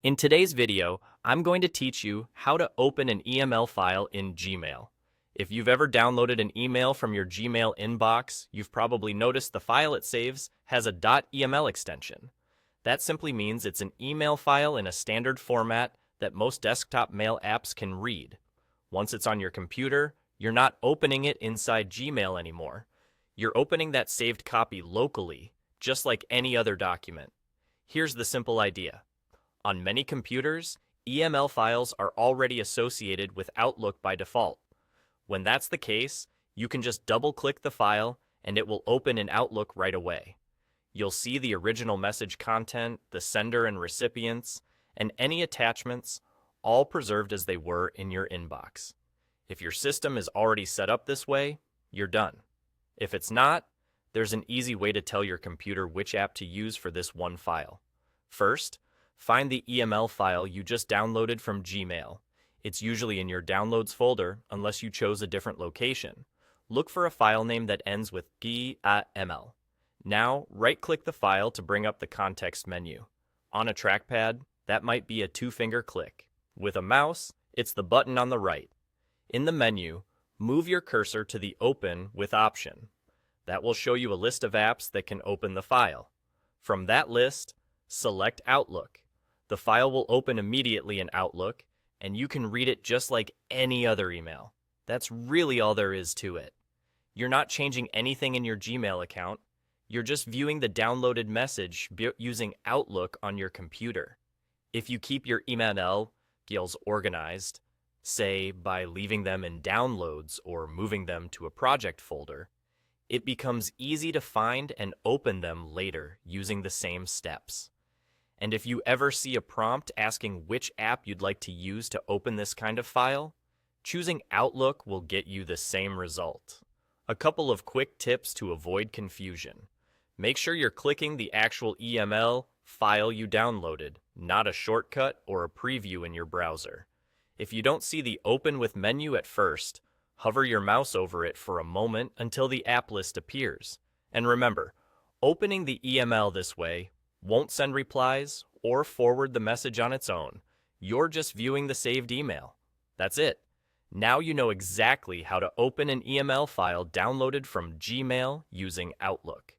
In today's video, I'm going to teach you how to open an EML file in Gmail. If you've ever downloaded an email from your Gmail inbox, you've probably noticed the file it saves has a .eml extension. That simply means it's an email file in a standard format that most desktop mail apps can read. Once it's on your computer, you're not opening it inside Gmail anymore. You're opening that saved copy locally, just like any other document. Here's the simple idea. On many computers, EML files are already associated with Outlook by default. When that's the case, you can just double-click the file and it will open in Outlook right away. You'll see the original message content, the sender and recipients, and any attachments, all preserved as they were in your inbox. If your system is already set up this way, you're done. If it's not, there's an easy way to tell your computer which app to use for this one file. First, find the EML file you just downloaded from Gmail. It's usually in your Downloads folder unless you chose a different location. Look for a file name that ends with EML. Now, right-click the file to bring up the context menu. On a trackpad, that might be a two-finger click. With a mouse, it's the button on the right. In the menu, move your cursor to the Open with option. That will show you a list of apps that can open the file. From that list, select Outlook. The file will open immediately in Outlook, and you can read it just like any other email. That's really all there is to it. You're not changing anything in your Gmail account. You're just viewing the downloaded message using Outlook on your computer. If you keep your EML files organized, say by leaving them in Downloads or moving them to a project folder, it becomes easy to find and open them later using the same steps. And if you ever see a prompt asking which app you'd like to use to open this kind of file, choosing Outlook will get you the same result. A couple of quick tips to avoid confusion. Make sure you're clicking the actual EML file you downloaded, not a shortcut or a preview in your browser. If you don't see the Open with menu at first, hover your mouse over it for a moment until the app list appears. And remember, opening the EML this way won't send replies or forward the message on its own. You're just viewing the saved email. That's it. Now you know exactly how to open an EML file downloaded from Gmail using Outlook.